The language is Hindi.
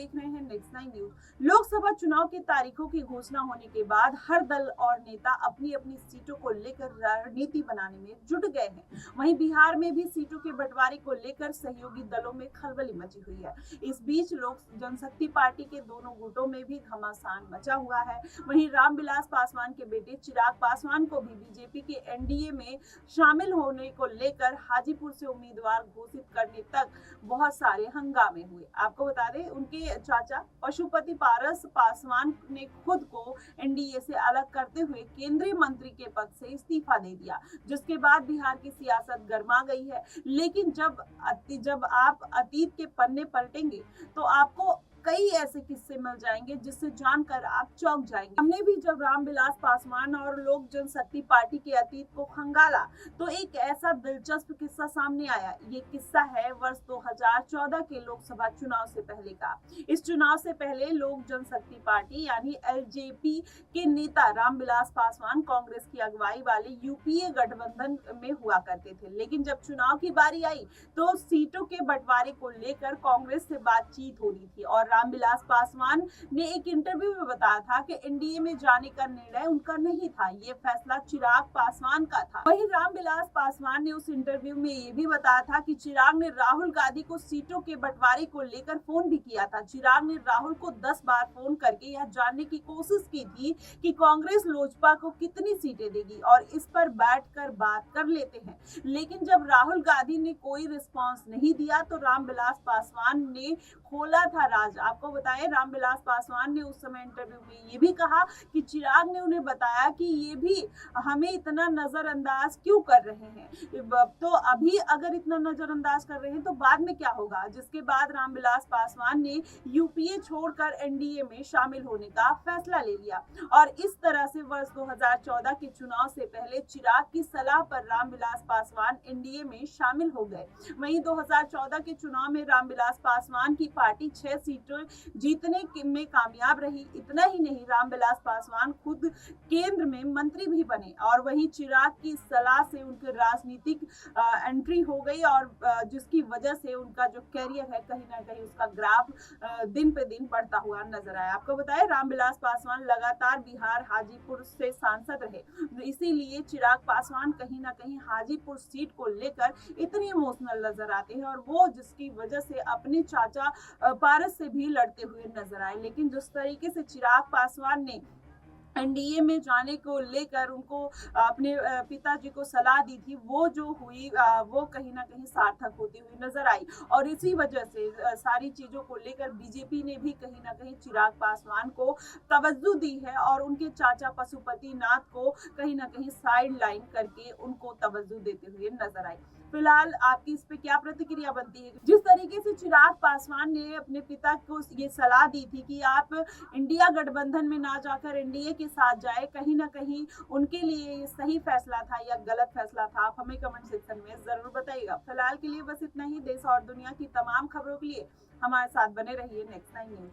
देख रहे हैं नेक्स्ट नाइन न्यूज। लोकसभा चुनाव की तारीखों की घोषणा होने के बाद हर दल और नेता अपनी अपनी सीटों को लेकर रणनीति बनाने में जुट गए हैं। वहीं बिहार में भी सीटों के बंटवारे को लेकर सहयोगी दलों में खलबली मची हुई है। इस बीच लोक जनशक्ति पार्टी के दोनों गुटों में भी घमासान मचा हुआ है। वहीं रामविलास पासवान के बेटे चिराग पासवान को भी बीजेपी के एनडीए में शामिल होने को लेकर हाजीपुर से उम्मीदवार घोषित करने तक बहुत सारे हंगामे हुए। आपको बता दें, उनके चाचा पशुपति पारस पासवान ने खुद को एनडीए से अलग करते हुए केंद्रीय मंत्री के पद से इस्तीफा दे दिया, जिसके बाद बिहार की सियासत गर्मा गई है। लेकिन जब आप अतीत के पन्ने पलटेंगे तो आपको कई ऐसे किस्से मिल जाएंगे जिससे जानकर आप चौंक जाएंगे। हमने भी जब रामविलास पासवान और लोक जनशक्ति पार्टी के अतीत को खंगाला तो एक ऐसा दिलचस्प किस्सा सामने आया। ये किस्सा है वर्ष 2014 के लोकसभा चुनाव से पहले का। इस चुनाव से पहले लोक जनशक्ति पार्टी यानी एलजेपी के नेता रामविलास पासवान कांग्रेस की अगुवाई वाले यूपीए गठबंधन में हुआ करते थे। लेकिन जब चुनाव की बारी आई तो सीटों के बंटवारे को लेकर कांग्रेस से बातचीत हो रही थी और रामविलास पासवान ने एक इंटरव्यू में बताया था कि एनडीए में जाने का निर्णय उनका नहीं था, ये फैसला चिराग पासवान का था। वहीं रामविलास पासवान ने उस इंटरव्यू में ये भी बताया था कि चिराग ने राहुल गांधी को सीटों के बंटवारे को लेकर फोन भी किया था। चिराग ने राहुल को 10 बार फोन करके यह जानने की कोशिश की थी कि कांग्रेस लोजपा को कितनी सीटें देगी और इस पर बैठकर बात कर लेते हैं। लेकिन जब राहुल गांधी ने कोई रिस्पॉन्स नहीं दिया तो रामविलास पासवान ने खोला था राज। आपको बताएं, रामविलास पासवान ने उस समय इंटरव्यू में ये भी कहा कि चिराग ने उन्हें बताया कि ये भी हमें इतना नजरअंदाज क्यों कर रहे हैं, तो अभी अगर इतना नजरअंदाज कर रहे हैं तो बाद में क्या होगा। जिसके बाद रामविलास पासवान ने यूपीए छोड़कर एनडीए में शामिल होने का फैसला ले लिया और इस तरह से वर्ष 2014 के चुनाव से पहले चिराग की सलाह पर रामविलास पासवान एनडीए में शामिल हो गए। वहीं 2014 के चुनाव में रामविलास पासवान की पार्टी 6 सीटें जीतने में कामयाब रही। इतना ही नहीं, रामविलास पासवान खुद केंद्र में मंत्री भी बने और वहीं चिराग की सलाह से उनके राजनीतिक एंट्री हो गई और जिसकी वजह से उनका जो कैरियर है कहीं ना कहीं उसका ग्राफ दिन पे दिन बढ़ता हुआ नजर आया। आपको बताएं, रामविलास पासवान लगातार बिहार हाजीपुर से सांसद रहे, इसीलिए चिराग पासवान कहीं ना कहीं हाजीपुर सीट को लेकर इतनी इमोशनल नजर आते हैं और वो जिसकी वजह से अपने चाचा पारस से भी लड़ते हुए नजर आए। लेकिन जिस तरीके से चिराग पासवान ने एनडीए में जाने को लेकर उनको अपने पिताजी को सलाह दी थी, वो जो हुई वो कहीं ना कहीं सार्थक होती हुई नजर आई और इसी वजह से सारी चीजों को लेकर बीजेपी ने भी कहीं ना कहीं चिराग पासवान को तवज्जो दी है और उनके चाचा पशुपति नाथ को कहीं ना कहीं साइड लाइन करके उनको तवज्जो देते हुए नजर आई। फिलहाल आपकी इस पे क्या प्रतिक्रिया बनती है? जिस तरीके से चिराग पासवान ने अपने पिता को ये सलाह दी थी कि आप इंडिया गठबंधन में ना जाकर एनडीए के साथ जाए, कहीं ना कहीं उनके लिए ये सही फैसला था या गलत फैसला था, आप हमें कमेंट सेक्शन में जरूर बताइएगा। फिलहाल के लिए बस इतना ही। देश और दुनिया की तमाम खबरों के लिए हमारे साथ बने रहिए नेक्स्ट नाइन न्यूज।